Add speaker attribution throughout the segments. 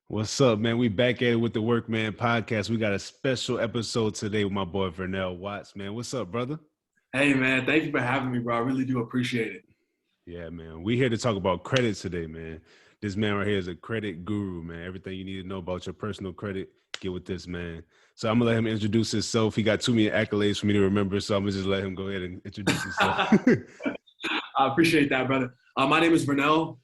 Speaker 1: What's up, man? We back at it with the Workman Podcast. We got a special episode today with my boy Vernell Watts, man. What's up, brother?
Speaker 2: Hey, man. Thank you for having me, bro. I really do appreciate it.
Speaker 1: Yeah, man. We here to talk about credit today, man. This man right here is a credit guru, man. Everything you need to know about your personal credit, get with this man. So I'm gonna let him introduce himself. He got too many accolades for me to remember, so I'm gonna just let him go ahead and introduce himself.
Speaker 2: I appreciate that, brother. My name is Vernell.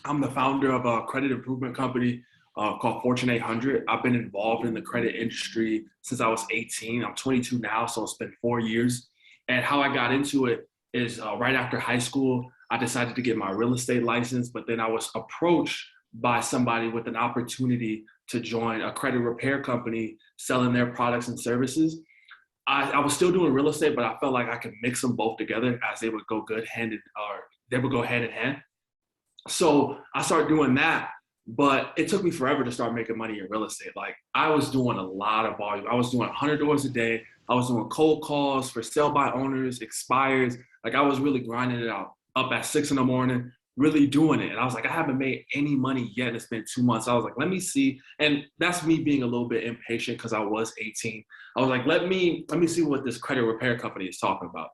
Speaker 2: I'm the founder of a credit improvement company called Fortune 800. I've been involved in the credit industry since I was 18. I'm 22 now, so it's been 4 years. And how I got into it is right after high school, I decided to get my real estate license, but then I was approached by somebody with an opportunity to join a credit repair company selling their products and services. I was still doing real estate, but I felt like I could mix them both together as they would go hand in hand. So I started doing that, but it took me forever to start making money in real estate. Like I was doing a lot of volume. I was doing 100 doors a day. I was doing cold calls for sell by owners, expires. Like I was really grinding it out up at 6 a.m, really doing it. And I was like, I haven't made any money yet. It's been 2 months. I was like, let me see. And that's me being a little bit impatient because I was 18. I was like, let me see what this credit repair company is talking about.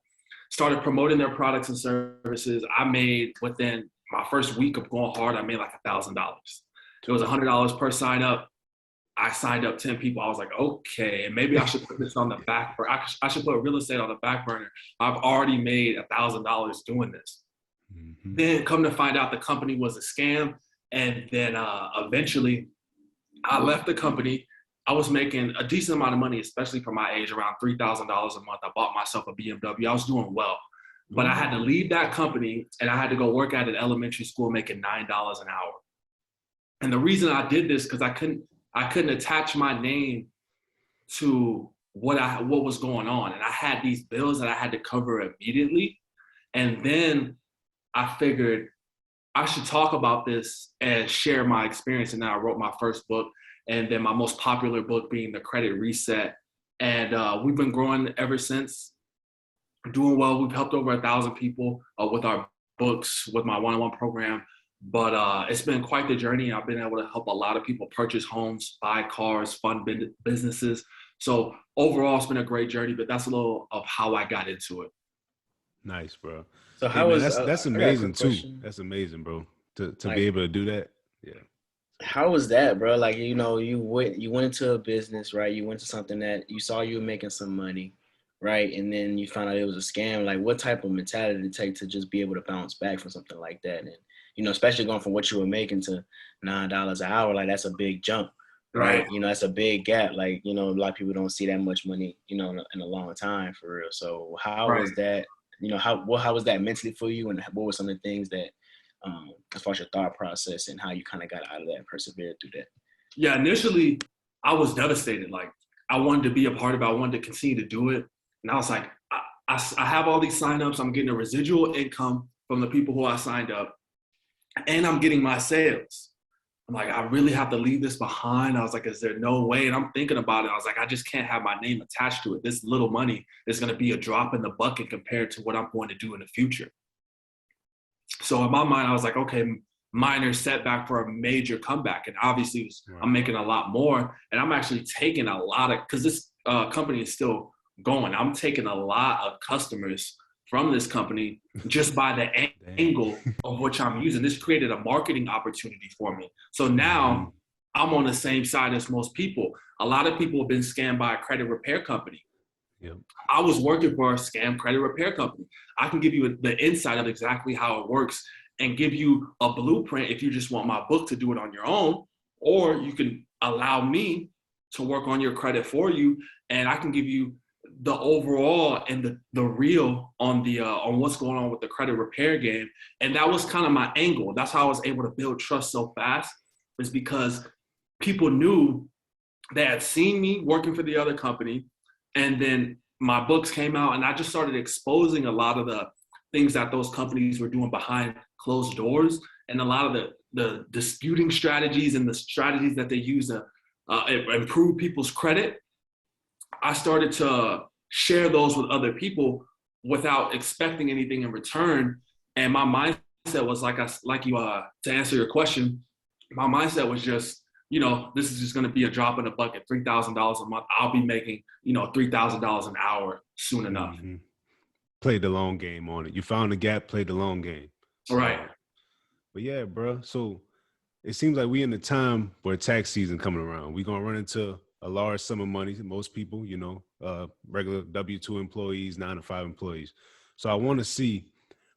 Speaker 2: Started promoting their products and services. I made within my first week of going hard, I made like $1,000. It was $100 per sign up. I signed up 10 people. I was like, okay, maybe I should put this on the back burner. I should put real estate on the back burner. I've already made $1,000 doing this. Mm-hmm. Then come to find out the company was a scam. And then eventually I left the company. I was making a decent amount of money, especially for my age, around $3,000 a month. I bought myself a BMW. I was doing well. But I had to leave that company and I had to go work at an elementary school making $9 an hour. And the reason I did this because I couldn't attach my name to what was going on. And I had these bills that I had to cover immediately. And then I figured I should talk about this and share my experience. And then I wrote my first book, and then my most popular book being The Credit Reset. And we've been growing ever since. Doing well. We've helped over 1,000 people with our books, with my one-on-one program. But it's been quite the journey. I've been able to help a lot of people purchase homes, buy cars, fund businesses. So overall, it's been a great journey, but that's a little of how I got into it.
Speaker 1: Nice, bro.
Speaker 3: So how was
Speaker 1: that's amazing too. That's amazing, bro. To like, be able to do that. Yeah.
Speaker 3: How was that, bro? Like, you went into a business, right? You went to something that you saw you were making some money, right? And then you found out it was a scam. Like, what type of mentality did it take to just be able to bounce back from something like that? And, especially going from what you were making to $9 an hour, like that's a big jump, right? That's a big gap. Like, a lot of people don't see that much money, in a long time for real. So how was that, how was that mentally for you? And what were some of the things that, as far as your thought process and how you kind of got out of that and persevered through that?
Speaker 2: Yeah, initially I was devastated. Like I wanted to be a part of it. I wanted to continue to do it. And I was like, I have all these signups. I'm getting a residual income from the people who I signed up, and I'm getting my sales. I'm like, I really have to leave this behind. I was like, is there no way? And I'm thinking about it. I was like, I just can't have my name attached to it. This little money is going to be a drop in the bucket compared to what I'm going to do in the future. So in my mind, I was like, okay, minor setback for a major comeback. And obviously I'm making a lot more, and I'm actually taking a lot of, because this company is still going. I'm taking a lot of customers from this company just by the angle of which I'm using. This created a marketing opportunity for me. So now I'm on the same side as most people. A lot of people have been scammed by a credit repair company. Yep. I was working for a scam credit repair company. I can give you the insight of exactly how it works and give you a blueprint if you just want my book to do it on your own, or you can allow me to work on your credit for you, and I can give you the overall and the real on what's going on with the credit repair game. And that was kind of my angle. That's how I was able to build trust so fast, is because people knew they had seen me working for the other company, and then my books came out, and I just started exposing a lot of the things that those companies were doing behind closed doors, and a lot of the disputing strategies and the strategies that they use to improve people's credit. I started to share those with other people without expecting anything in return. And my mindset was to answer your question, my mindset was just, this is just going to be a drop in the bucket, $3,000 a month. I'll be making, $3,000 an hour soon enough.
Speaker 1: Mm-hmm. Played the long game on it. You found the gap, played the long game.
Speaker 2: Right.
Speaker 1: But yeah, bro. So it seems like we in the time where tax season coming around. We're going to run into a large sum of money. Most people, regular W-2 employees, 9-to-5 employees. So I want to see,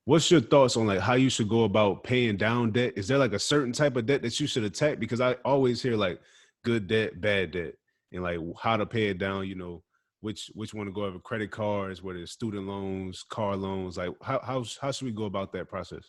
Speaker 1: what's your thoughts on like how you should go about paying down debt? Is there like a certain type of debt that you should attack? Because I always hear like good debt, bad debt, and like how to pay it down, which one to go over, credit cards, whether it's student loans, car loans, like how should we go about that process?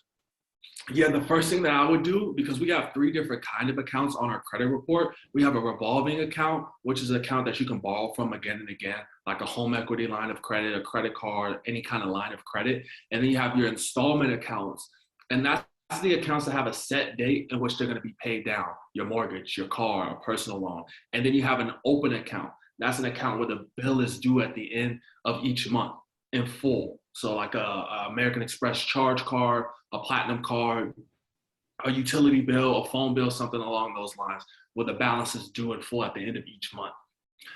Speaker 2: Yeah, the first thing that I would do, because we have 3 different kind of accounts on our credit report. We have a revolving account, which is an account that you can borrow from again and again, like a home equity line of credit, a credit card, any kind of line of credit. And then you have your installment accounts. And that's the accounts that have a set date in which they're going to be paid down, your mortgage, your car, a personal loan. And then you have an open account. That's an account where the bill is due at the end of each month in full. So like a American Express charge card, a platinum card, a utility bill, a phone bill, something along those lines, where the balance is due in full at the end of each month.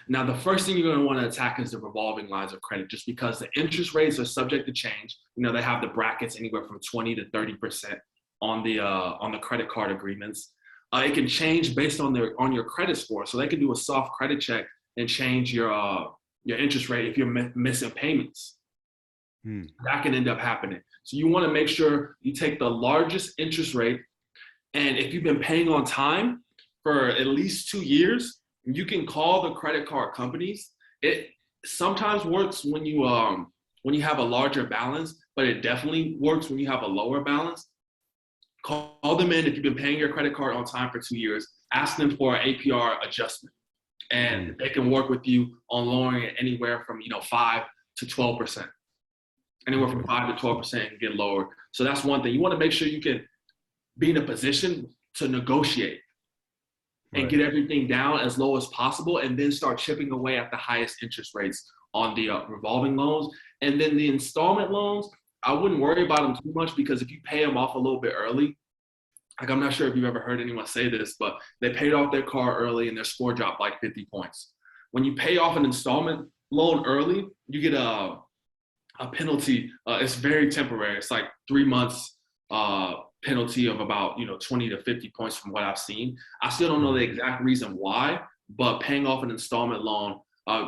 Speaker 2: Now, the first thing you're going to want to attack is the revolving lines of credit, just because the interest rates are subject to change. They have the brackets anywhere from 20 to 30% on the credit card agreements. It can change based on your credit score. So they can do a soft credit check and change your interest rate if you're missing payments. That can end up happening. So you want to make sure you take the largest interest rate. And if you've been paying on time for at least 2 years, you can call the credit card companies. It sometimes works when you have a larger balance, but it definitely works when you have a lower balance. Call them in if you've been paying your credit card on time for 2 years. Ask them for an APR adjustment, and they can work with you on lowering it anywhere from 5 to 12%. Anywhere from 5 to 12% can get lower. So that's one thing. You want to make sure you can be in a position to negotiate and get everything down as low as possible, and then start chipping away at the highest interest rates on the revolving loans. And then the installment loans, I wouldn't worry about them too much, because if you pay them off a little bit early, like I'm not sure if you've ever heard anyone say this, but they paid off their car early and their score dropped like 50 points. When you pay off an installment loan early, you get a penalty. It's very temporary. It's like 3 months penalty of about 20 to 50 points from what I've seen. I still don't know the exact reason why, but paying off an installment loan,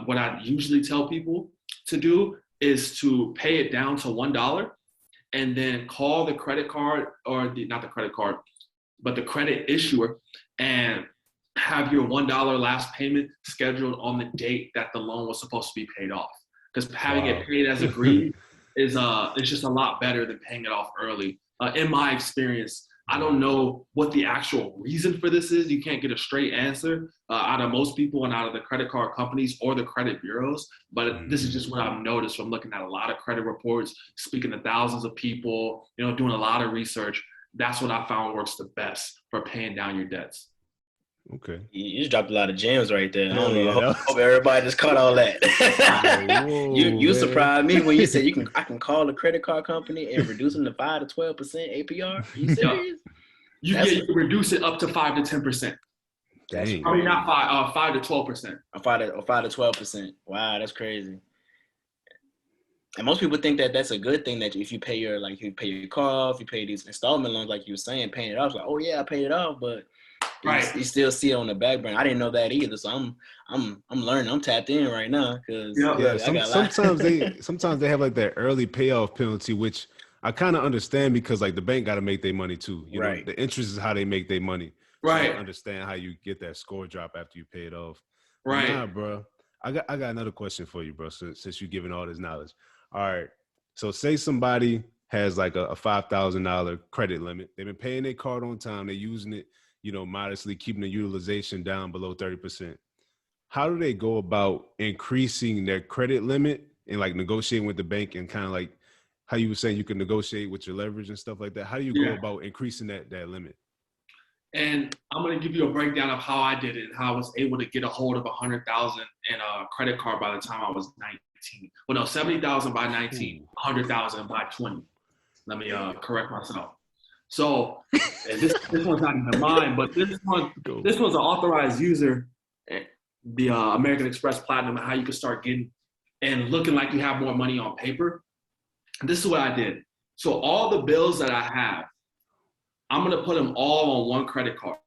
Speaker 2: what I usually tell people to do is to pay it down to $1 and then call the credit card, or not the credit card, but the credit issuer, and have your $1 last payment scheduled on the date that the loan was supposed to be paid off. Because having it paid as agreed is just a lot better than paying it off early. In my experience, I don't know what the actual reason for this is. You can't get a straight answer out of most people and out of the credit card companies or the credit bureaus. But this is just what I've noticed from looking at a lot of credit reports, speaking to thousands of people, doing a lot of research. That's what I found works the best for paying down your debts.
Speaker 1: Okay.
Speaker 3: You just dropped a lot of gems right there. I don't know.
Speaker 1: Yeah,
Speaker 3: Hope everybody just caught all that.
Speaker 1: Whoa,
Speaker 3: you surprised me when you said I can call the credit card company and reduce them to 5 to 12% APR. Are you serious?
Speaker 2: You can reduce it up to 5 to 10%.
Speaker 1: Dang.
Speaker 2: I mean, not 5 to 12%.
Speaker 3: 5 to 12%. Wow, that's crazy. And most people think that that's a good thing, that if you pay your car off, you pay these installment loans, like you were saying, paying it off, like, oh yeah, I paid it off, but you still see it on the back burner. I didn't know that either, so I'm learning. I'm tapped in right now, because
Speaker 1: sometimes they have like that early payoff penalty, which I kind of understand, because like the bank got to make their money too. You know, the interest is how they make their money.
Speaker 2: Right.
Speaker 1: So I understand how you get that score drop after you pay it off.
Speaker 2: Right.
Speaker 1: Nah, bro. I got another question for you, bro. So, since you're giving all this knowledge. All right. So say somebody has like a $5,000 credit limit. They've been paying their card on time. They're using it, modestly, keeping the utilization down below 30%. How do they go about increasing their credit limit and like negotiating with the bank, and kind of like how you were saying you can negotiate with your leverage and stuff like that? How do you go about increasing that limit?
Speaker 2: And I'm going to give you a breakdown of how I did it and how I was able to get a hold of $100,000 in a credit card by the time I was 19. Well, no, 70,000 by 19, 100,000 by 20. Let me correct myself. So this one's not even mine, but this one's an authorized user, the American Express Platinum, and how you can start getting and looking like you have more money on paper. And this is what I did. So all the bills that I have, I'm gonna put them all on one credit card.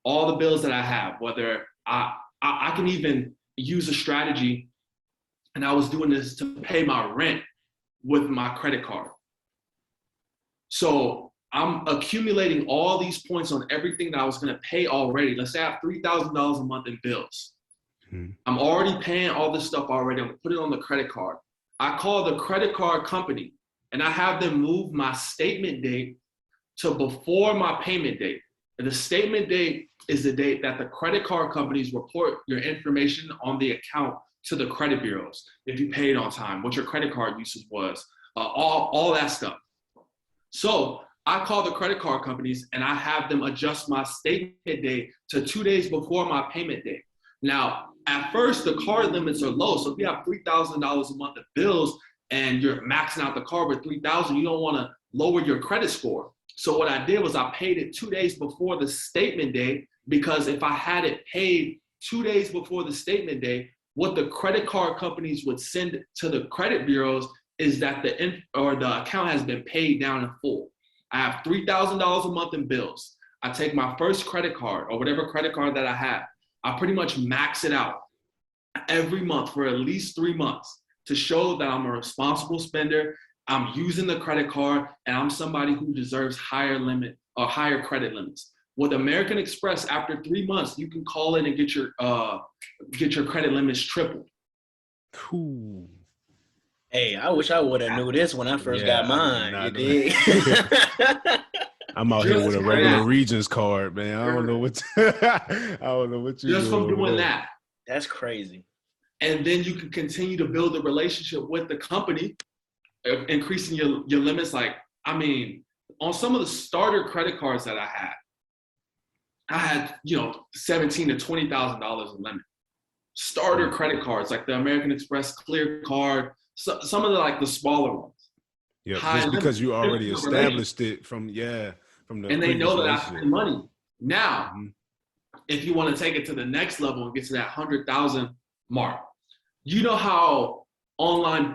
Speaker 2: All the bills that I have, whether I can even use a strategy, and I was doing this to pay my rent with my credit card. So I'm accumulating all these points on everything that I was gonna pay already. Let's say I have $3,000 a month in bills. I'm already paying all this stuff already. I'm gonna put it on the credit card. I call the credit card company and I have them move my statement date to before my payment date. And the statement date is the date that the credit card companies report your information on the account to the credit bureaus. If you paid on time, what your credit card usage was, all that stuff. So I call the credit card companies and I have them adjust my statement date to 2 days before my payment date. Now, at first, the card limits are low. So if you have $3,000 a month of bills and you're maxing out the card with $3,000, you don't want to lower your credit score. So what I did was I paid it 2 days before the statement date, because if I had it paid 2 days before the statement date, what the credit card companies would send to the credit bureaus is that the account has been paid down in full. I have $3,000 a month in bills. I take my first credit card or whatever credit card that I have. I pretty much max it out every month for at least 3 months to show that I'm a responsible spender. I'm using the credit card and I'm somebody who deserves higher limit or higher credit limits. With American Express, after 3 months, you can call in and get your credit limits tripled.
Speaker 1: Cool.
Speaker 3: Hey, I wish I would have knew this when I first got mine. You dig?
Speaker 1: I'm out here with a regular Regions card, man. I don't know what you
Speaker 2: just from doing that.
Speaker 3: That's crazy.
Speaker 2: And then you can continue to build a relationship with the company, increasing your limits. Like, I mean, on some of the starter credit cards that I had, $17,000 to $20,000 in limit. Starter credit cards, like the American Express Clear card, some of the smaller ones.
Speaker 1: Yeah, just because you already established it from the
Speaker 2: and they know that I spend money. Now, if you want to take it to the next level and get to that 100,000 mark, you know how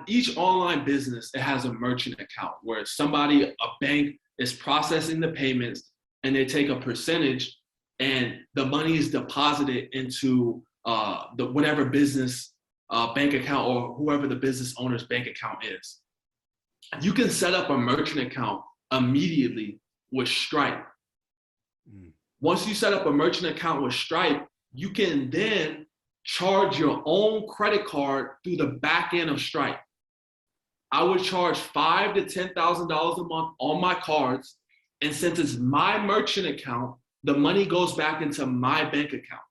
Speaker 2: each online business, it has a merchant account where a bank is processing the payments and they take a percentage and the money is deposited into the whatever business bank account or whoever the business owner's bank account is. You can set up a merchant account immediately with Stripe. Once you set up a merchant account with Stripe, you can then charge your own credit card through the back end of Stripe. I would charge $5,000 to $10,000 a month on my cards. And since it's my merchant account, the money goes back into my bank account.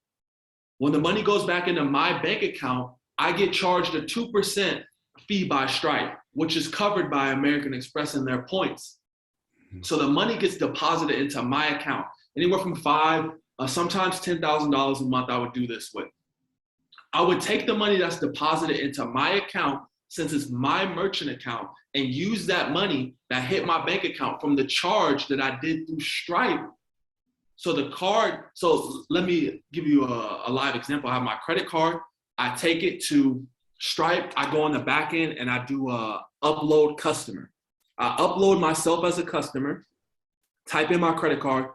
Speaker 2: When the money goes back into my bank account, I get charged a 2% fee by Stripe, which is covered by American Express and their points. So the money gets deposited into my account. Anywhere from $5,000, sometimes $10,000 a month I would do this with. I would take the money that's deposited into my account, since it's my merchant account, and use that money that hit my bank account from the charge that I did through Stripe. So let me give you a live example. I have my credit card. I take it to Stripe. I go on the back end and I do a upload customer. I upload myself as a customer, type in my credit card,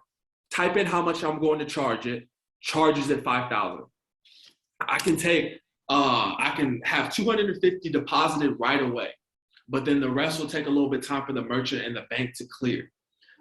Speaker 2: type in how much I'm going to charge it, charges it $5,000. I can have 250 deposited right away, but then the rest will take a little bit of time for the merchant and the bank to clear.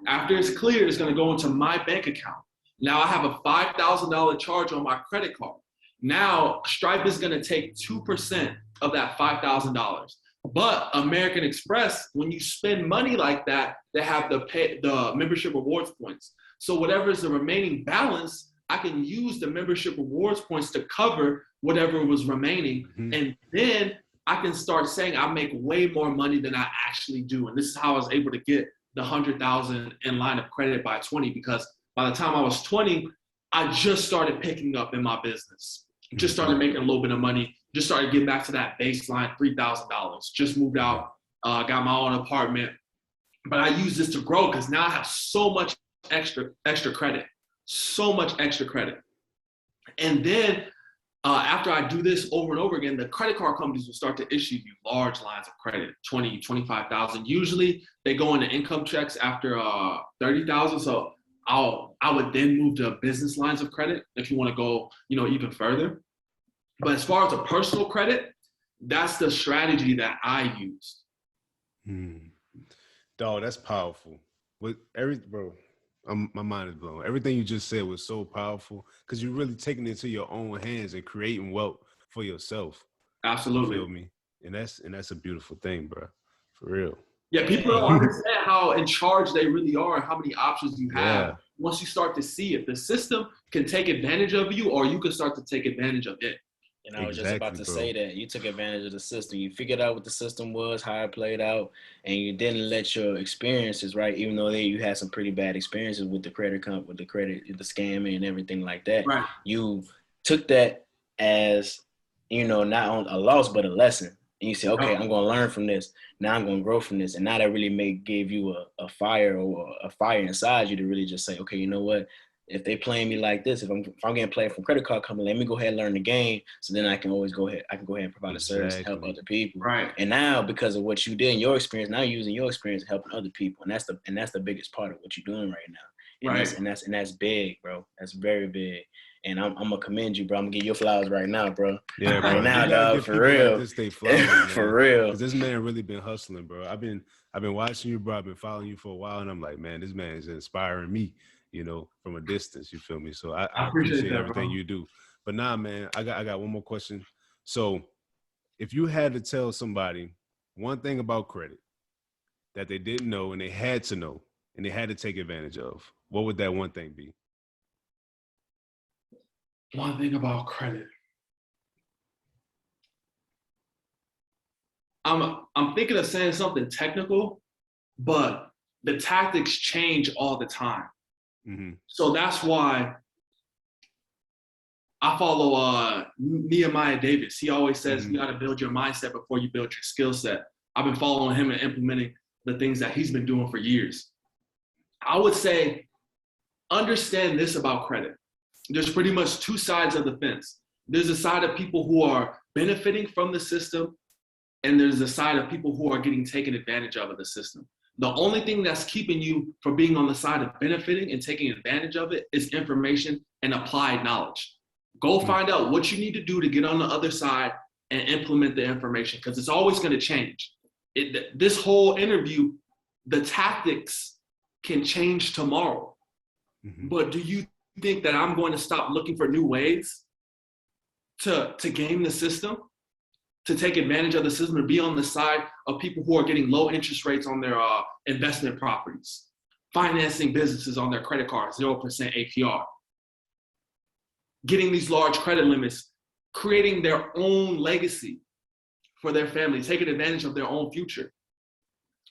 Speaker 2: After it's cleared, it's going to go into my bank account. Now I have a $5,000 charge on my credit card. Now Stripe is going to take 2% of that $5,000. But American Express, when you spend money like that, they have the membership rewards points. So whatever is the remaining balance, I can use the membership rewards points to cover whatever was remaining. And then I can start saying I make way more money than I actually do. And this is how I was able to get the 100,000 in line of credit by 20, because by the time I was 20, I just started picking up in my business, just started making a little bit of money, just started getting back to that baseline $3,000, just moved out, got my own apartment, but I use this to grow because now I have so much extra credit, so much extra credit. And then after I do this over and over again, the credit card companies will start to issue you large lines of credit, 20, 25,000. Usually they go into income checks after 30,000. So I would then move to business lines of credit if you want to go, even further. But as far as a personal credit, that's the strategy that I use.
Speaker 1: Dog, that's powerful. My mind is blown. Everything you just said was so powerful because you're really taking it into your own hands and creating wealth for yourself.
Speaker 2: Absolutely.
Speaker 1: You feel me? And that's a beautiful thing, bro. For real.
Speaker 2: Yeah, people don't understand how in charge they really are and how many options you have.
Speaker 1: Yeah.
Speaker 2: Once you start to see it, the system can take advantage of you, or you can start to take advantage of it.
Speaker 3: And I was just about to say that you took advantage of the system. You figured out what the system was, how it played out, and you didn't let your experiences, right? Even though you had some pretty bad experiences with the credit, the scamming and everything like that.
Speaker 2: Right.
Speaker 3: You took that as, not on a loss, but a lesson. And you say, okay, I'm going to learn from this. Now I'm going to grow from this. And now that really give you a fire inside you to really just say, okay, you know what? If they playing me like this, if I'm getting played from credit card company, let me go ahead and learn the game. So then I can always go ahead and provide a service and help other people.
Speaker 2: Right.
Speaker 3: And now because of what you did in your experience, now you're using your experience and helping other people. And that's the biggest part of what you're doing right now. And that's big, bro. That's very big. And I'm gonna commend you, bro. I'm gonna give you flowers right now, bro.
Speaker 1: Yeah, bro.
Speaker 3: Right now, dog. For real.
Speaker 1: Like this, flowers,
Speaker 3: for real.
Speaker 1: Because this man really been hustling, bro. I've been watching you, bro. I've been following you for a while, and I'm like, man, this man is inspiring me. From a distance, you feel me? So I appreciate that, everything you do. But nah, man, I got one more question. So if you had to tell somebody one thing about credit that they didn't know and they had to know and they had to take advantage of, what would that one thing be?
Speaker 2: One thing about credit. I'm thinking of saying something technical, but the tactics change all the time.
Speaker 1: Mm-hmm.
Speaker 2: So that's why I follow Nehemiah Davis. He always says you got to build your mindset before you build your skill set. I've been following him and implementing the things that he's been doing for years. I would say understand this about credit. There's pretty much two sides of the fence. There's a side of people who are benefiting from the system, and there's a side of people who are getting taken advantage of the system. The only thing that's keeping you from being on the side of benefiting and taking advantage of it is information and applied knowledge. Go find out what you need to do to get on the other side and implement the information, because it's always going to change. This whole interview, the tactics can change tomorrow. But do you think that I'm going to stop looking for new ways to game the system, to take advantage of the system, to be on the side of people who are getting low interest rates on their investment properties, financing businesses on their credit cards, 0% APR, getting these large credit limits, creating their own legacy for their family, taking advantage of their own future?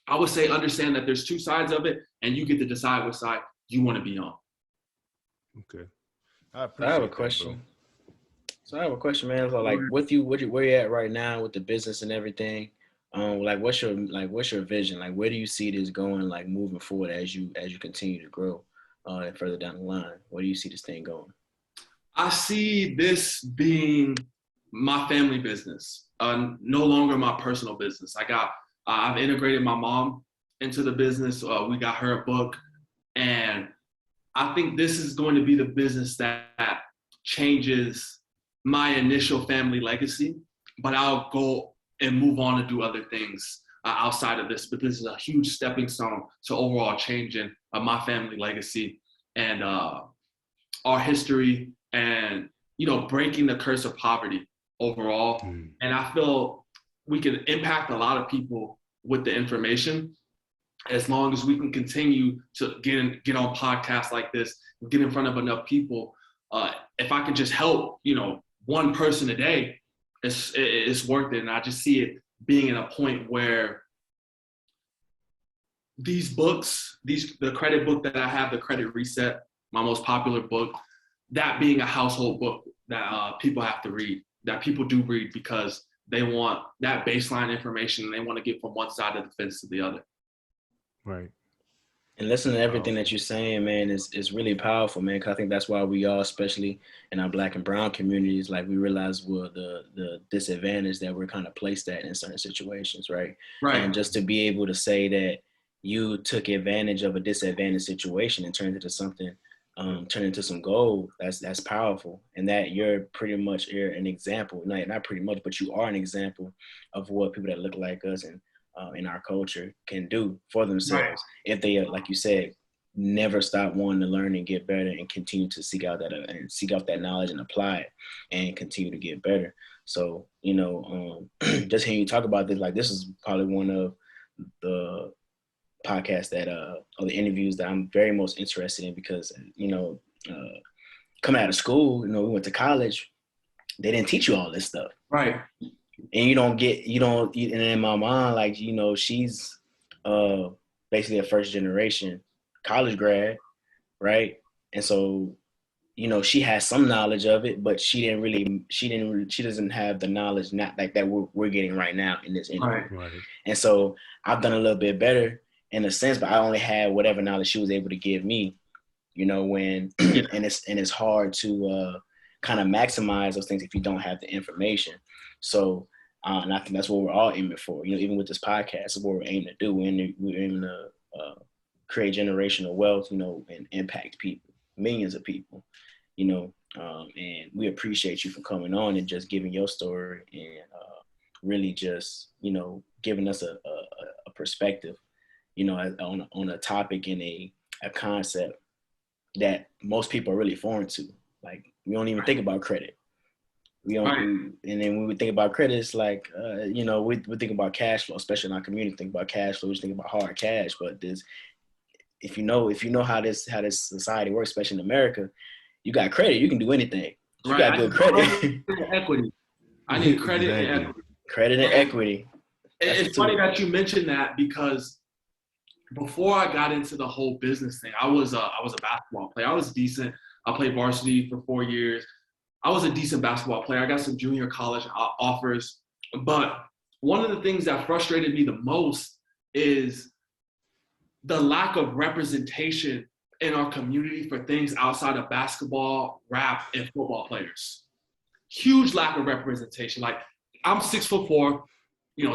Speaker 2: I would say understand that there's two sides of it, and you get to decide which side you want to be on.
Speaker 1: Okay.
Speaker 3: I have a question. So I have a question, man. So like where you at right now with the business and everything? What's your vision? Like where do you see this going, like moving forward as you continue to grow and further down the line? Where do you see this thing going?
Speaker 2: I see this being my family business, no longer my personal business. I've integrated my mom into the business. We got her a book, and I think this is going to be the business that changes my initial family legacy, but I'll go and move on to do other things outside of this. But this is a huge stepping stone to overall changing my family legacy and our history, and breaking the curse of poverty overall. And I feel we can impact a lot of people with the information, as long as we can continue to get on podcasts like this, get in front of enough people. If I can just help, one person a day, it's worth it. And I just see it being at a point where these books, the credit book that I have, the Credit Reset, my most popular book, that being a household book that people have to read, that people do read because they want that baseline information and they want to get from one side of the fence to the other.
Speaker 1: Right.
Speaker 3: And listening to everything that you're saying, man, is really powerful, man. Cause I think that's why we all, especially in our Black and Brown communities, like we realize the disadvantage that we're kind of placed at in certain situations, right?
Speaker 2: Right.
Speaker 3: And just to be able to say that you took advantage of a disadvantaged situation and turned it into something, turned into some gold, that's powerful. And that you're an example, not pretty much, but you are an example of what people that look like us and in our culture can do for themselves if they, like you said, never stop wanting to learn and get better and continue to seek out that knowledge and apply it and continue to get better. So, just hearing you talk about this, like this is probably one of the podcasts that or the interviews that I'm very most interested in because, coming out of school, we went to college, they didn't teach you all this stuff.
Speaker 2: Right.
Speaker 3: And and in my mind, like, she's basically a first generation college grad, right? And so, she has some knowledge of it, but she doesn't have the knowledge not like that we're getting right now in this interview.
Speaker 1: Right.
Speaker 3: And so I've done a little bit better in a sense, but I only had whatever knowledge she was able to give me, when and it's hard to kind of maximize those things if you don't have the information. So, and I think that's what we're all aiming for. Even with this podcast, is what we're aiming to do. We're aiming to create generational wealth, and impact people, millions of people, and we appreciate you for coming on and just giving your story and really just, giving us a perspective, on a topic and a concept that most people are really foreign to. Like, we don't even think about credit. We don't, and then when we think about credit, it's like, we think about cash flow, especially in our community. Think about cash flow, we just think about hard cash. But if you know how this society works, especially in America, you got credit, you can do anything. You got good credit.
Speaker 2: Equity. I need credit and equity.
Speaker 3: Credit and equity.
Speaker 2: It's funny that you mentioned that because before I got into the whole business thing, I was a basketball player. I was decent. I played varsity for 4 years. I was a decent basketball player. I got some junior college offers. But one of the things that frustrated me the most is the lack of representation in our community for things outside of basketball, rap, and football players. Huge lack of representation. Like, I'm 6'4",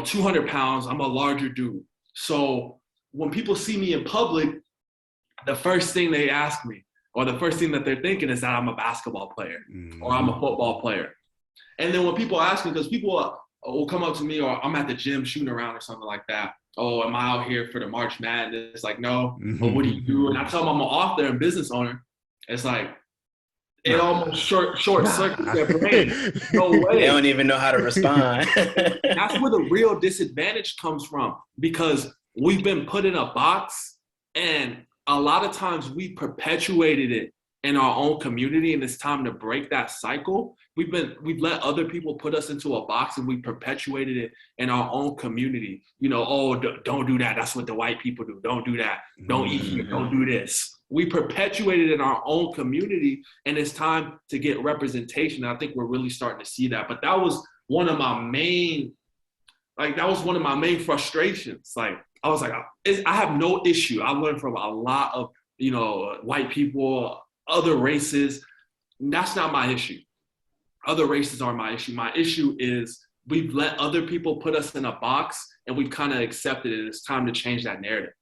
Speaker 2: 200 pounds. I'm a larger dude. So when people see me in public, the first thing they ask me, or the first thing that they're thinking is that I'm a basketball player or I'm a football player. And then when people ask me, because people will come up to me or I'm at the gym shooting around or something like that. Oh, am I out here for the March Madness? It's like, no. But what do you do? And I tell them I'm an author and business owner. It's like, it almost short circuits their brain. No way.
Speaker 3: They don't even know how to respond.
Speaker 2: That's where the real disadvantage comes from, because we've been put in a box, and a lot of times we perpetuated it in our own community, and it's time to break that cycle. We've let other people put us into a box, and we perpetuated it in our own community. Don't do that. That's what the white people do. Don't do that. Don't eat here. Don't do this. We perpetuated it in our own community, and it's time to get representation. I think we're really starting to see that. But that was one of my main frustrations. Like, I was like, I have no issue. I learned from a lot of, white people, other races. That's not my issue. Other races are my issue. My issue is we've let other people put us in a box, and we've kind of accepted it. It's time to change that narrative.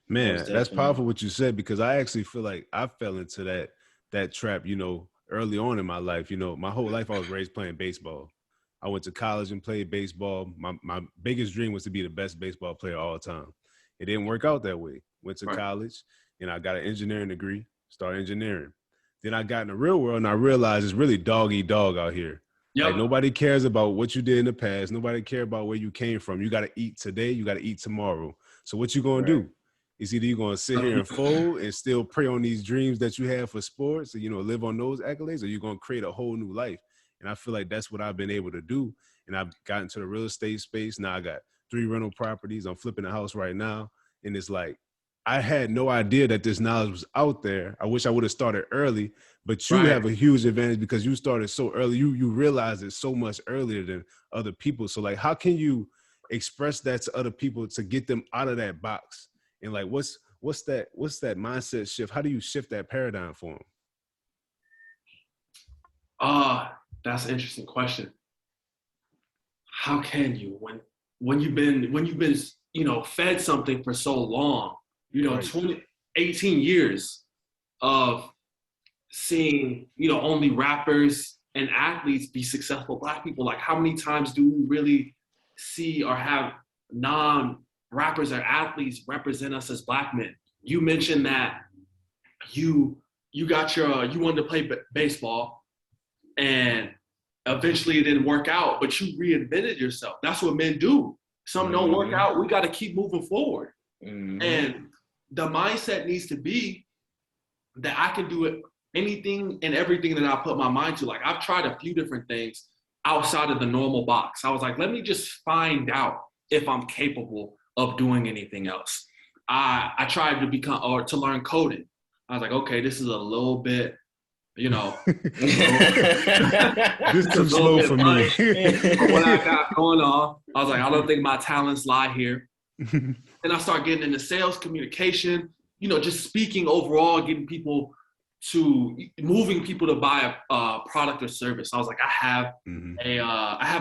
Speaker 1: Man, that's powerful what you said, because I actually feel like I fell into that trap, early on in my life. My whole life I was raised playing baseball. I went to college and played baseball. My biggest dream was to be the best baseball player of all time. It didn't work out that way. Went to college, and I got an engineering degree, started engineering. Then I got in the real world, and I realized it's really dog eat dog out here. Yep. Like, nobody cares about what you did in the past. Nobody cares about where you came from. You got to eat today. You got to eat tomorrow. So what you going to do? It's either you're going to sit here and fold and still prey on these dreams that you have for sports and, live on those accolades, or you're going to create a whole new life. And I feel like that's what I've been able to do. And I've gotten to the real estate space. Now I got 3 rental properties. I'm flipping a house right now. And it's like, I had no idea that this knowledge was out there. I wish I would have started early, but you have a huge advantage because you started so early. You realized it so much earlier than other people. So, like, how can you express that to other people to get them out of that box And like, what's that mindset shift? How do you shift that paradigm for them?
Speaker 2: That's an interesting question. How can you when you've been fed something for so long,
Speaker 1: Right.
Speaker 2: 18 years of seeing only rappers and athletes be successful Black people. Like, how many times do we really see or have non-rappers or athletes represent us as Black men? You mentioned that you got you wanted to play baseball, and eventually it didn't work out, but you reinvented yourself. That's what men do. Some don't work out. We got to keep moving forward. And the mindset needs to be that I can do it, anything and everything that I put my mind to. Like, I've tried a few different things outside of the normal box. I was like, let me just find out if I'm capable of doing anything else. I tried to learn coding. I was like, okay, this is a little bit,
Speaker 1: This too slow for me.
Speaker 2: What I got going on, I was like, I don't think my talents lie here. And I started getting into sales, communication, just speaking overall, moving people to buy a product or service. I was like, I have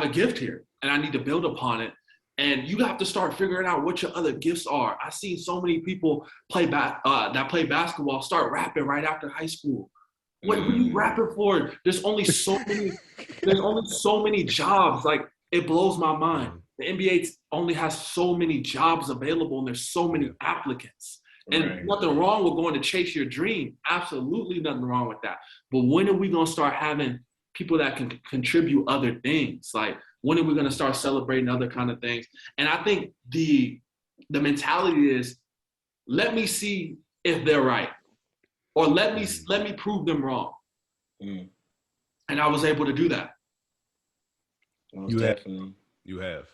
Speaker 2: a gift here, and I need to build upon it. And you have to start figuring out what your other gifts are. I've seen so many people that play basketball start rapping right after high school. What are you rapping for? There's only so many jobs. Like, it blows my mind. The NBA only has so many jobs available, and there's so many applicants. And nothing wrong with going to chase your dream. Absolutely nothing wrong with that. But when are we going to start having people that can contribute other things? Like, when are we going to start celebrating other kind of things? And I think the mentality is, let me see if they're right, or let me prove them wrong. And I was able to do that.
Speaker 3: Most definitely.
Speaker 1: You have.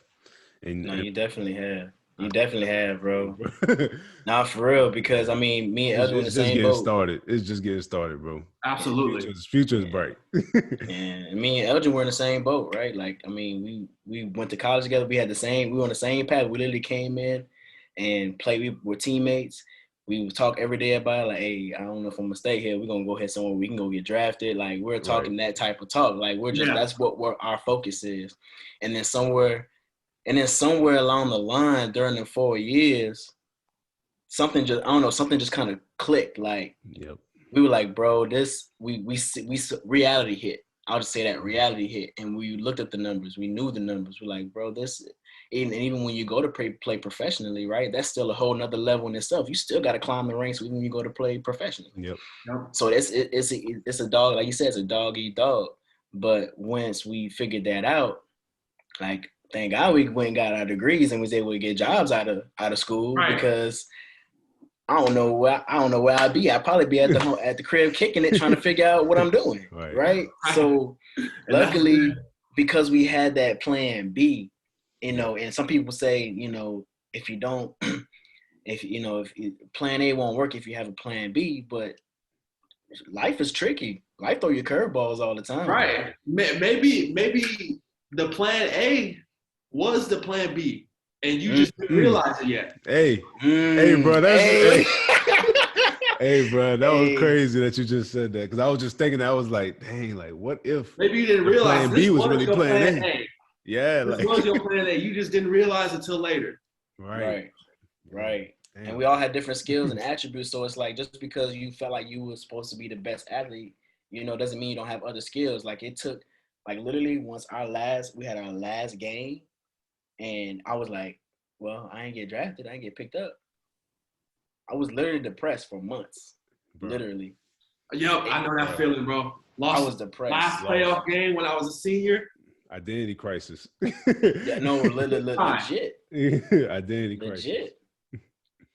Speaker 3: You definitely have. You definitely have, bro. Nah, for real, because I mean, me and Elgin in the same boat.
Speaker 1: It's just getting started, bro.
Speaker 2: Absolutely.
Speaker 1: The future is bright.
Speaker 3: And me and Elgin were in the same boat, right? Like, I mean, we went to college together. We were on the same path. We literally came in and played. We were teammates. We would talk every day about it, like, hey, I don't know if I'm gonna stay here. We're gonna go ahead somewhere we can go get drafted. Like, we're talking that type of talk. Like, that's what our focus is. And then somewhere along the line during the 4 years, something just kind of clicked. Like, we were like, bro, we reality hit. I'll just say that reality hit. And we looked at the numbers. We knew the numbers. We're like, bro, even when you go to play professionally, right? That's still a whole nother level in itself. You still got to climb the ranks even when you go to play professionally. So it's a dog, like you said, it's a dog eat dog. But once we figured that out, like, thank God we went and got our degrees and was able to get jobs out of school, because I don't know where I'd be. I'd probably be at the crib kicking it, trying to figure out what I'm doing. Right? So luckily, because we had that plan B, and some people say, if plan A won't work if you have a plan B, but life is tricky. Life throw you curveballs all the time.
Speaker 2: Right. Maybe the plan A was the plan B, and you just didn't realize it yet.
Speaker 1: Hey, bro, hey, bro, that was crazy that you just said that, because I was just thinking, I was like, dang, like, what if
Speaker 2: maybe you didn't realize
Speaker 1: plan B was really plan A? Yeah,
Speaker 2: this was your plan A. You just didn't realize until later.
Speaker 1: Right.
Speaker 3: Damn. And we all had different skills and attributes, so it's like, just because you felt like you were supposed to be the best athlete, doesn't mean you don't have other skills. Like, it took, like, literally once we had our last game, and I was like, well, I ain't get drafted. I ain't get picked up. I was literally depressed for months. Bro. Literally.
Speaker 2: Yep, I know that feeling, bro.
Speaker 3: I was depressed.
Speaker 2: Last playoff game when I was a senior.
Speaker 1: Identity crisis.
Speaker 3: Yeah, no, legit.
Speaker 1: Identity crisis.
Speaker 3: Legit.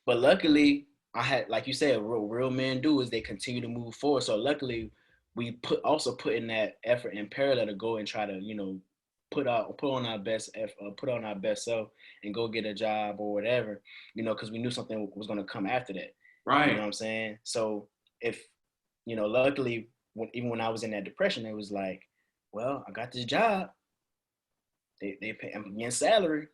Speaker 3: But luckily, I had, like you said, real men do is they continue to move forward. So luckily, we put in that effort in parallel to go and try to, put on our best self and go get a job or whatever, because we knew something was going to come after that.
Speaker 2: Right.
Speaker 3: You know what I'm saying? So if, luckily, even when I was in that depression, it was like, well, I got this job. They pay, I'm getting salary.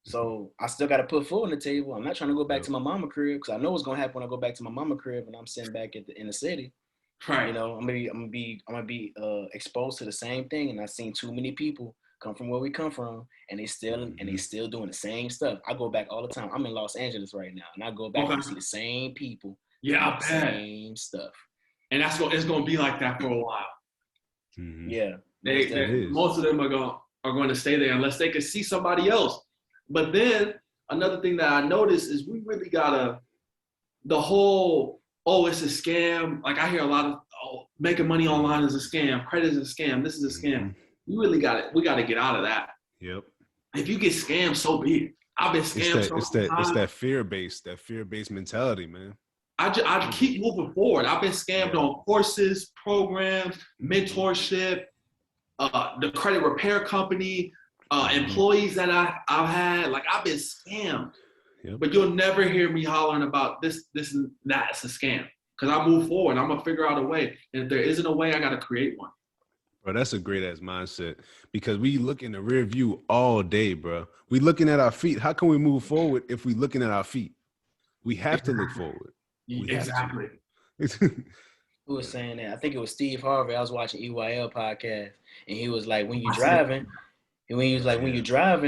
Speaker 3: So I still got to put food on the table. I'm not trying to go back
Speaker 1: Yep.
Speaker 3: to my mama crib because I know what's gonna happen when I go back to my mama crib and I'm sitting back in the city.
Speaker 2: Right.
Speaker 3: You know, I'm gonna be exposed to the same thing. And I've seen too many people come from where we come from, and they still doing the same stuff. I go back all the time. I'm in Los Angeles right now, and I go back and see the same people
Speaker 2: Yeah,
Speaker 3: doing
Speaker 2: I
Speaker 3: the
Speaker 2: bet.
Speaker 3: same stuff.
Speaker 2: And it's gonna be like that for a while.
Speaker 3: Yeah,
Speaker 2: Most of them are going to stay there unless they can see somebody else. But then another thing that I noticed is we really gotta the whole it's a scam. Like I hear a lot of making money online is a scam, credit is a scam, this is a scam. We gotta get out of that.
Speaker 1: Yep.
Speaker 2: If you get scammed, so be it. I've been scammed.
Speaker 1: It's that fear-based mentality, man.
Speaker 2: I keep moving forward. I've been scammed on courses, programs, mentorship, the credit repair company, employees that I've had. Like I've been scammed. Yep. But you'll never hear me hollering about this and that. It's a scam. Because I move forward. I'm going to figure out a way. And if there isn't a way, I got to create one.
Speaker 1: Bro, that's a great ass mindset because we look in the rear view all day, bro. We looking at our feet. How can we move forward if we looking at our feet? We have to look forward.
Speaker 2: Exactly.
Speaker 3: Who was saying that? I think it was Steve Harvey. I was watching EYL podcast, and he was like, when you're driving,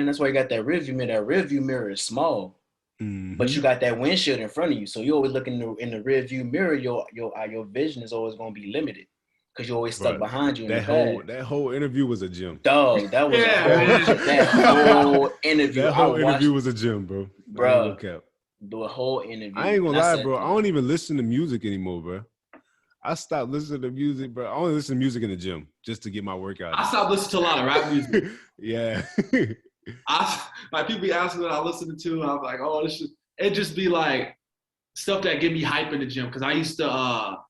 Speaker 3: that's why you got that rearview mirror. That rearview mirror is small, but you got that windshield in front of you. So you always look in the rearview mirror. Your vision is always going to be limited because you're always stuck behind you.
Speaker 1: That whole interview was a gym.
Speaker 3: Dog, that was that whole interview.
Speaker 1: That whole interview was a gym, bro.
Speaker 3: Bro, the whole interview.
Speaker 1: I ain't gonna lie, bro. I don't even listen to music anymore, bro. I stopped listening to music, bro. I only listen to music in the gym just to get my workout.
Speaker 2: I stopped listening to a lot of rap music.
Speaker 1: Yeah.
Speaker 2: Like people be asking what I listen to. I'm like, it just be like stuff that get me hype in the gym. Cause I used to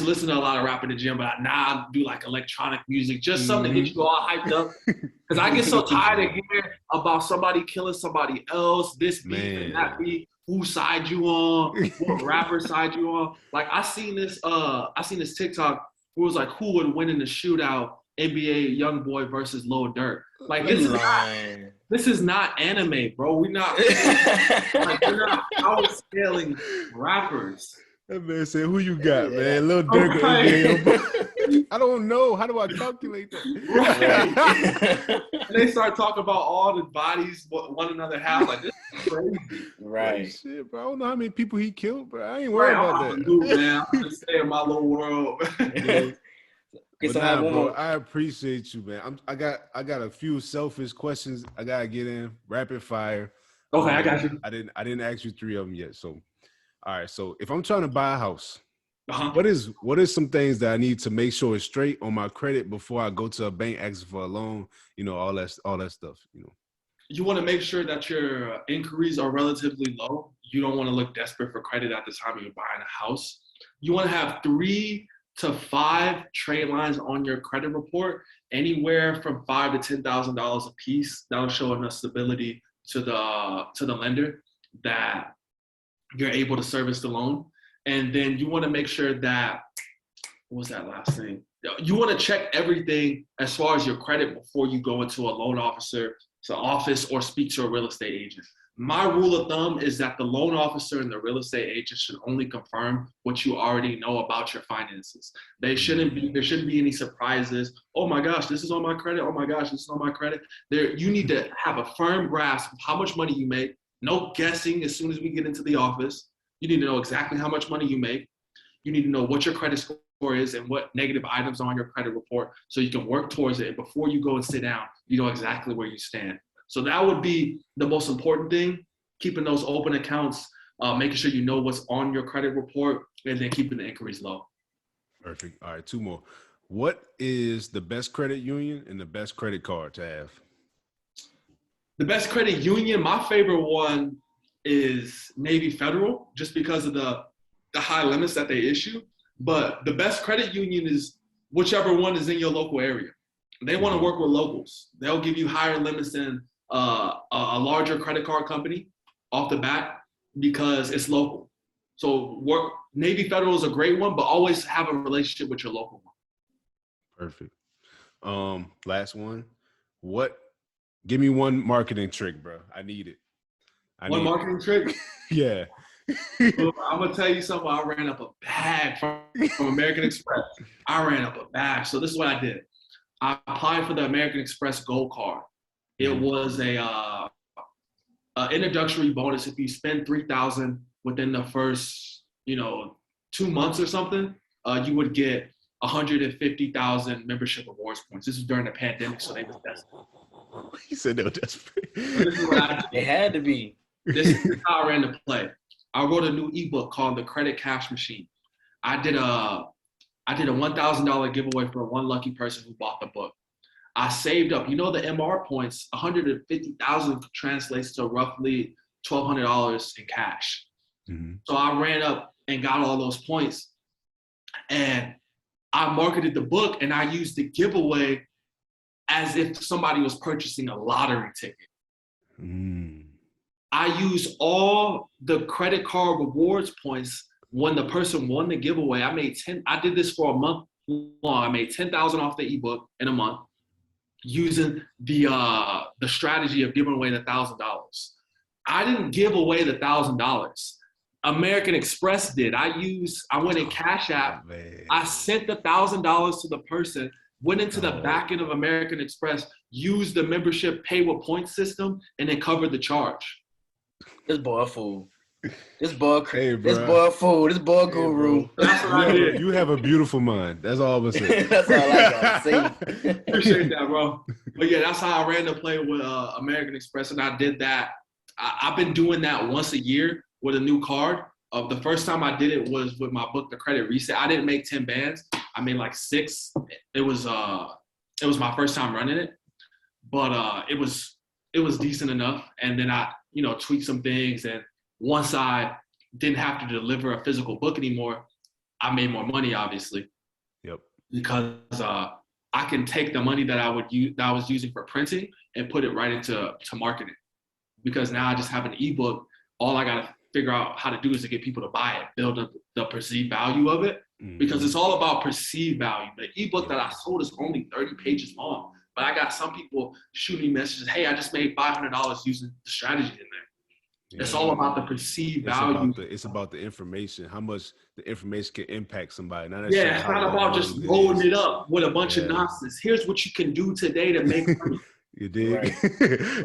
Speaker 2: listen to a lot of rap in the gym, but now I do like electronic music, just something to get you all hyped up. Cause I get so tired of hearing about somebody killing somebody else, this beef and that beef. Whose side you on? What rapper side you on? Like I seen this TikTok who was like, who would win in the shootout? NBA YoungBoy versus Lil Durk. Like this is not anime, bro. We're not outscaling rappers.
Speaker 1: That man said, "Who you got, man? Lil Durk or NBA?" I don't know. How do I calculate that?
Speaker 2: Right. And they start talking about all the bodies one another have. Like this is crazy.
Speaker 3: Right.
Speaker 1: Like, shit, bro. I don't know how many people he killed, bro. I ain't worried about that.
Speaker 2: Man. I'm just stay in my little world.
Speaker 1: Bro, I appreciate you, man. I got a few selfish questions I gotta get in rapid fire.
Speaker 2: Okay, I got you.
Speaker 1: I didn't ask you 3 of them yet. So, all right. So if I'm trying to buy a house, what is some things that I need to make sure is straight on my credit before I go to a bank asking for a loan? You know, all that stuff. You know,
Speaker 2: you want to make sure that your inquiries are relatively low. You don't want to look desperate for credit at the time you're buying a house. You want to have 3 to 5 trade lines on your credit report, anywhere from $5,000 to $10,000 a piece. That'll show enough stability to the lender that you're able to service the loan. And then you want to make sure that, what was that last thing? You want to check everything as far as your credit before you go into a loan officer's office or speak to a real estate agent. My rule of thumb is that the loan officer and the real estate agent should only confirm what you already know about your finances. There shouldn't be any surprises. Oh my gosh, this is on my credit. Oh my gosh, this is on my credit. You need to have a firm grasp of how much money you make. No guessing as soon as we get into the office. You need to know exactly how much money you make. You need to know what your credit score is and what negative items are on your credit report so you can work towards it. And before you go and sit down, you know exactly where you stand. So that would be the most important thing, keeping those open accounts, making sure you know what's on your credit report, and then keeping the inquiries low.
Speaker 1: Perfect. All right, 2 more. What is the best credit union and the best credit card to have?
Speaker 2: The best credit union, my favorite one is Navy Federal, just because of the high limits that they issue. But the best credit union is whichever one is in your local area. They want to work with locals. They'll give you higher limits than a larger credit card company off the bat because it's local. So Navy Federal is a great one, but always have a relationship with your local one.
Speaker 1: Perfect. Last one. What Give me one marketing trick, bro. I need it.
Speaker 2: One marketing trick?
Speaker 1: Yeah.
Speaker 2: Well, I'm gonna tell you something. I ran up a bag from American Express. I ran up a bag. So this is what I did. I applied for the American Express Gold Card. It was a introductory bonus. If you spend $3,000 within the first, 2 months or something, you would get 150,000 membership awards points. This was during the pandemic, so they was desperate.
Speaker 1: He said they were desperate.
Speaker 2: So this is what I did.
Speaker 3: It had to be.
Speaker 2: This is how I ran the play. I wrote a new ebook called The Credit Cash Machine. I did a $1,000 giveaway for one lucky person who bought the book. I saved up, the MR points, 150,000 translates to roughly $1,200 in cash. Mm-hmm. So I ran up and got all those points, and I marketed the book, and I used the giveaway as if somebody was purchasing a lottery ticket. Mm. I used all the credit card rewards points when the person won the giveaway. I did this for a month long. I made $10,000 off the ebook in a month using the strategy of giving away the $1,000. I didn't give away the $1,000. American Express did. I went in Cash App. I sent the $1,000 to the person, went into the back end of American Express, used the membership pay with points system, and then covered the charge.
Speaker 3: This boy a fool. This boy a fool. This boy a guru.
Speaker 2: That's what I did.
Speaker 1: You have a beautiful mind. That's all I'm gonna say.
Speaker 3: That's all I gotta say.
Speaker 2: Appreciate that, bro. But yeah, that's how I ran the play with American Express, and I did that. I've been doing that once a year with a new card. The first time I did it was with my book, The Credit Reset. I didn't make 10 bands. I made like 6. It was my first time running it, but it was decent enough. And then I tweaked some things, and once I didn't have to deliver a physical book anymore, I made more money, obviously.
Speaker 1: Yep.
Speaker 2: Because I can take the money that I was using for printing and put it right into marketing. Because now I just have an ebook. All I gotta figure out how to do is to get people to buy it, build up the perceived value of it. Mm-hmm. Because it's all about perceived value. The ebook that I sold is only 30 pages long, but I got some people shooting me messages, hey, I just made $500 using the strategy in there. Yeah. It's all about the perceived value.
Speaker 1: It's about the information, how much the information can impact somebody.
Speaker 2: It's not about just rolling it up with a bunch of nonsense. Here's what you can do today to make money.
Speaker 1: You did.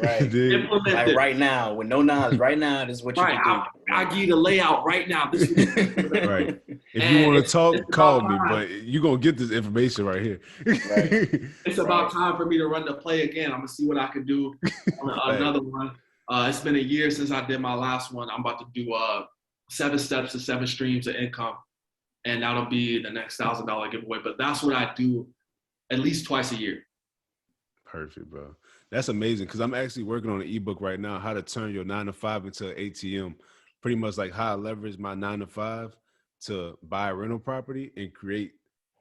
Speaker 3: Right. You did. Like right now, with no knowledge, right now, this is what you can do.
Speaker 2: I'll give you the layout right now. This is
Speaker 1: right. If you want to talk, call me, but you're going to get this information right here.
Speaker 2: Right. It's about time for me to run the play again. I'm going to see what I can do on another one. It's been a year since I did my last one. I'm about to do 7 steps to 7 streams of income, and that'll be the next $1,000 giveaway. But that's what I do at least twice a year.
Speaker 1: Perfect, bro. That's amazing, because I'm actually working on an ebook right now, how to turn your 9-to-5 into an ATM. Pretty much like how I leverage my 9-to-5 to buy a rental property and create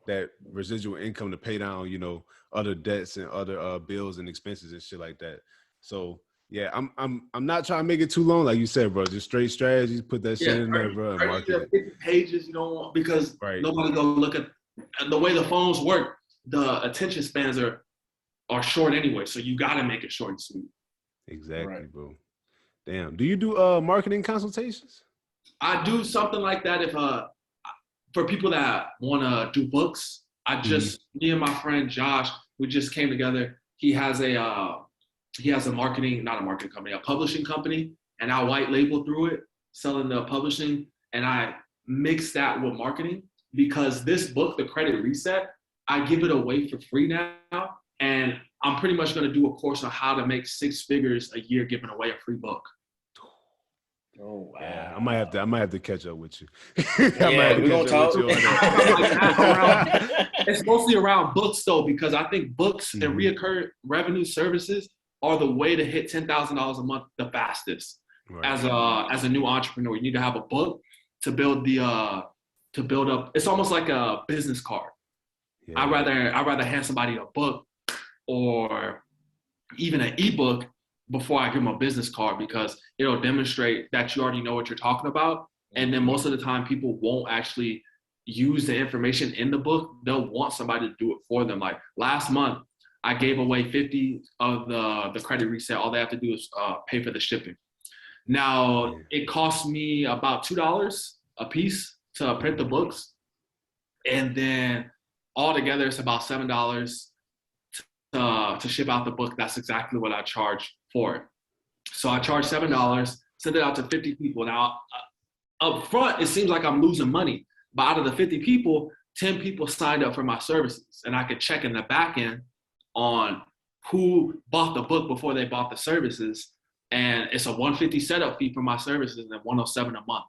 Speaker 1: that residual income to pay down, other debts and other bills and expenses and shit like that. So yeah, I'm not trying to make it too long, like you said, bro. Just straight strategies, put that shit in there, bro.
Speaker 2: 50 pages, because nobody go look at the way the phones work. The attention spans are short anyway, so you got to make it short and sweet.
Speaker 1: Exactly, bro. Damn. Do you do marketing consultations?
Speaker 2: I do something like that if for people that want to do books. Me and my friend Josh, we just came together. He has a publishing company, and I white label through it, selling the publishing, and I mix that with marketing, because this book, The Credit Reset, I give it away for free now. And I'm pretty much going to do a course on how to make 6 figures a year giving away a free book.
Speaker 3: Oh, wow.
Speaker 1: Yeah, I might have to catch up with you.
Speaker 3: We're going to talk.
Speaker 2: It's mostly around books, though, because I think books and reoccurring revenue services are the way to hit $10,000 a month the fastest. Right. As a new entrepreneur, you need to have a book to build up. It's almost like a business card. Yeah. I'd rather hand somebody a book or even an ebook before I give them a business card, because it'll demonstrate that you already know what you're talking about. And then most of the time people won't actually use the information in the book. They'll want somebody to do it for them. Like last month, I gave away 50 of the credit reset. All they have to do is pay for the shipping. Now, it cost me about $2 a piece to print the books. And then altogether, it's about $7 to ship out the book. That's exactly what I charge for it. So I charge $7, send it out to 50 people. Now, up front, it seems like I'm losing money. But out of the 50 people, 10 people signed up for my services. And I could check in the back end on who bought the book before they bought the services. And it's a $150 setup fee for my services and $107 a month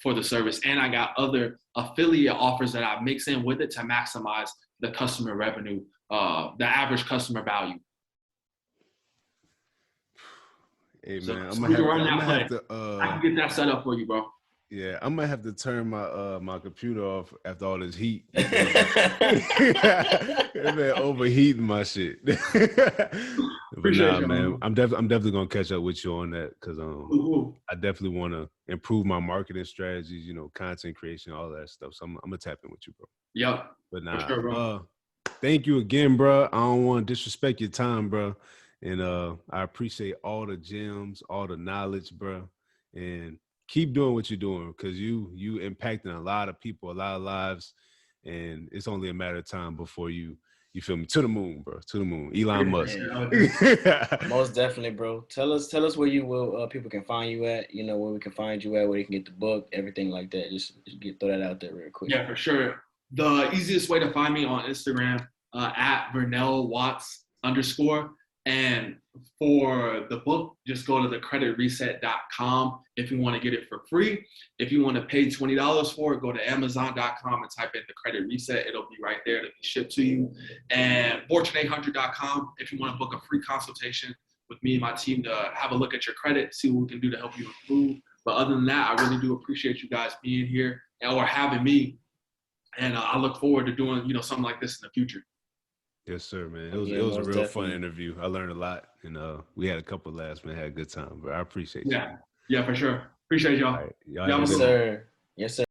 Speaker 2: for the service. And I got other affiliate offers that I mix in with it to maximize the customer revenue, the average customer value.
Speaker 1: Hey,
Speaker 2: So,
Speaker 1: man,
Speaker 2: I'm gonna have to I can get that set up for you, bro.
Speaker 1: Yeah, I'm gonna have to turn my my computer off after all this heat. It been overheating my shit. But nah, man, I'm definitely gonna catch up with you on that because I definitely want to improve my marketing strategies, you know, content creation, all that stuff. So I'm gonna tap in with you, bro.
Speaker 2: Yep.
Speaker 1: But nah,
Speaker 2: sure, bro.
Speaker 1: Thank you again, bro. I don't want to disrespect your time, bro. And I appreciate all the gems, all the knowledge, bro. And keep doing what you're doing because you impacting a lot of people, a lot of lives, and it's only a matter of time before you feel me, to the moon, bro, to the moon. Elon Musk.
Speaker 3: Most definitely, bro. Tell us where you will people can find you at. You know where we can find you at, where they can get the book, everything like that. Just throw that out there real quick.
Speaker 2: Yeah, for sure. The easiest way to find me on Instagram at Vernell Watts _ And for the book, just go to thecreditreset.com if you want to get it for free. If you want to pay $20 for it, go to amazon.com and type in the credit reset. It'll be right there to be shipped to you. And fortune800.com if you want to book a free consultation with me and my team to have a look at your credit, see what we can do to help you improve. But other than that, I really do appreciate you guys being here or having me. And I look forward to doing, you know, something like this in the future.
Speaker 1: Yes, sir, man. It was a real fun interview. I learned a lot, and we had a couple of laughs, man. Had a good time, but I appreciate you.
Speaker 2: Yeah, for sure. Appreciate y'all.
Speaker 1: All right.
Speaker 3: Yes, sir. Yes, sir.